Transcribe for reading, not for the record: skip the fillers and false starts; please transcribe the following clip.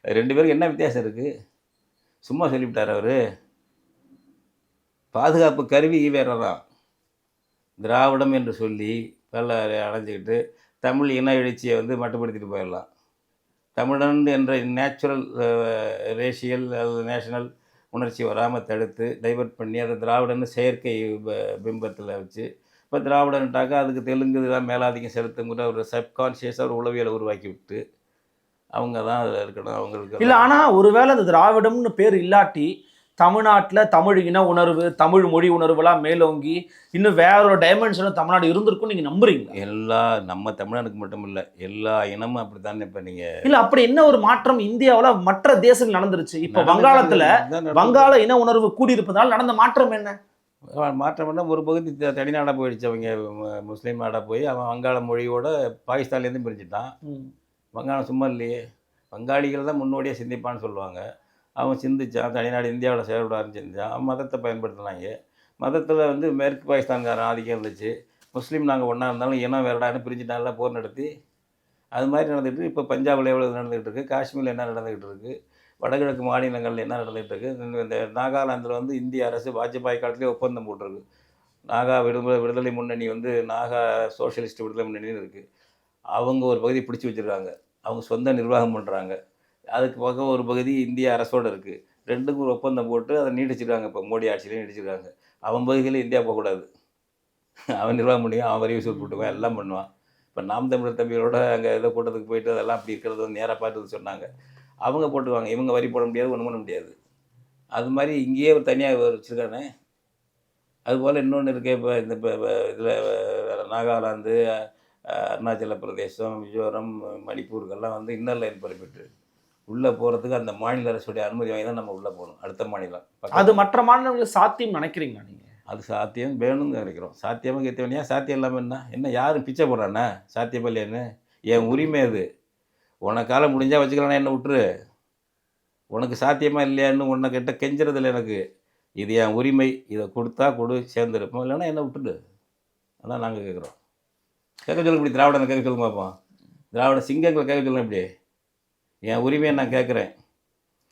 2 பேருக்கு என்ன வித்தியாசம் இருக்குது? சும்மா சொல்லிவிட்டார் அவர். பாதுகாப்பு கருவி ஈவேரா திராவிடம் என்று சொல்லி பல்ல அடைஞ்சிக்கிட்டு தமிழ் இன எழுச்சியை வந்து மட்டுப்படுத்திட்டு போயிடலாம். தமிழன் என்ற நேச்சுரல் ரேஷியல் அல்லது நேஷனல் உணர்ச்சி வராமல் தடுத்து டைவர்ட் பண்ணி அதை திராவிடன்னு செயற்கை பிம்பத்தில் வச்சு இப்போ திராவிடன்ட்டாக்கா அதுக்கு தெலுங்கு தான் மேலாதிக்கம் செலுத்துங்கிற ஒரு சப்கான்ஷியஸாக ஒரு உளவியலை உருவாக்கி விட்டு அவங்க தான் அதில் இருக்கணும் அவங்களுக்கு. இல்லை, ஆனால் ஒருவேளை அந்த திராவிடம்னு பேர் இல்லாட்டி தமிழ்நாட்டில் தமிழ் இன உணர்வு, தமிழ் மொழி உணர்வுலாம் மேலோங்கி இன்னும் வேற ஒரு டைமென்ஷனில் தமிழ்நாடு இருந்திருக்கும் நீங்கள் நம்புறீங்க? எல்லா நம்ம தமிழ்நாடுக்கு மட்டும் இல்லை, எல்லா இனமும் அப்படி தானே. இப்போ நீங்கள் இல்லை, அப்படி என்ன ஒரு மாற்றம் இந்தியாவில் மற்ற தேசங்கள் நடந்துருச்சு? இப்போ வங்காளத்தில் வங்காள இன உணர்வு கூடியிருப்பதால் நடந்த மாற்றம் என்ன? மாற்றம் பண்ணால் ஒரு பகுதி தனிநாடாக போயிடுச்சு. அவங்க முஸ்லீம் நாடாக போய் அவன் வங்காள மொழியோட பாகிஸ்தான்லேருந்து பிரிஞ்சுட்டான். வங்காளம் சும்மா இல்லையே, வங்காளிகள் தான் முன்னோடியாக சிந்திப்பான்னு சொல்லுவாங்க. அவன் சிந்திச்சான், தனிநாடு இந்தியாவில் செயல்படாருன்னு சிந்திச்சான். அவன் மதத்தை பயன்படுத்தினாங்க. மதத்தில் வந்து மேற்கு பாகிஸ்தான்காரன் ஆதிக்கம் இருந்துச்சு. முஸ்லீம் நாங்கள் ஒன்றா இருந்தாலும் இனம் வேறடான்னு பிரிஞ்சுட்டால போர் நடத்தி அது மாதிரி நடந்துகிட்டு. இப்போ பஞ்சாபில் எவ்வளோ நடந்துகிட்டு இருக்குது, காஷ்மீரில் என்ன நடந்துகிட்டு இருக்குது, வடகிழக்கு மாநிலங்களில் என்ன நடந்துகிட்டு இருக்குது. இந்த நாகாலாந்தில் வந்து இந்திய அரசு வாஜ்பாய் காலத்துலேயே ஒப்பந்தம் போட்டிருக்கு. நாகா விடுதலை முன்னணி வந்து நாகா சோஷியலிஸ்ட் விடுதலை முன்னணின்னு இருக்குது. அவங்க ஒரு பகுதி பிடிச்சி வச்சுருக்காங்க, அவங்க சொந்த நிர்வாகம் பண்ணுறாங்க. அதுக்கு பக்கம் ஒரு பகுதி இந்திய அரசோடு இருக்குது. ரெண்டுக்கும் ஒரு ஒப்பந்தம் போட்டு அதை நீடிச்சிருக்காங்க. இப்போ மோடி ஆட்சியிலையும் நீடிச்சிருக்காங்க. அவன் பகுதியில் இந்தியா போகக்கூடாது, அவன் நிர்வாகம் முடியும், அவன் வரி வசூல் போட்டுவான், எல்லாம் பண்ணுவான். இப்போ நாம் தமிழர் தம்பிகளோட அங்கே ஏதோ கூட்டத்துக்கு போயிட்டு அதெல்லாம் அப்படி இருக்கிறது வந்து நேராக பார்த்து சொன்னாங்க. அவங்க போட்டுவாங்க, இவங்க வரி போட முடியாது, ஒன்றும் பண்ண முடியாது. அது மாதிரி இங்கேயே ஒரு தனியாக வச்சுருக்கானே. அதுபோல் இன்னொன்று இருக்கே. இப்போ இந்த இப்போ இதில் நாகாலாந்து, அருணாச்சல பிரதேசம், மிசோரம், மணிப்பூருக்கெல்லாம் வந்து இன்னர் லைன் பெர்மிட்டு உள்ளே போகிறதுக்கு அந்த மாநில அரசுடைய அனுமதி வாங்கி தான் நம்ம உள்ளே போகணும். அடுத்த மாநிலம் அது மற்ற மாநிலங்களுக்கு சாத்தியம் நினைக்கிறீங்களா நீங்கள்? அது சாத்தியம் வேணும்னு நினைக்கிறோம். சாத்தியமாக கேட்டவனையா சாத்தியம் இல்லாமல் என்ன யாரும் பிச்சை போடுறானே சாத்தியம் இல்லையான்னு? என் உரிமை அது. உனக்கால முடிஞ்சால் வச்சுக்கலாம், என்ன விட்டுரு. உனக்கு சாத்தியமாக இல்லையான்னு உன்னை கிட்ட கெஞ்சுறதில்ல எனக்கு. இது என் உரிமை, இதை கொடுத்தா கொடு, சேர்ந்துருப்போம், இல்லைன்னா என்ன விட்டுடு. அதான் நாங்கள் கேட்குறோம். கேட்க சொல்ல இப்படி திராவிடன் கேட்க சொல்லுங்க பார்ப்போம். திராவிட சிங்கங்களை கேட்க சொல்லுங்க இப்படி. என் உரிமையை நான் கேட்குறேன்.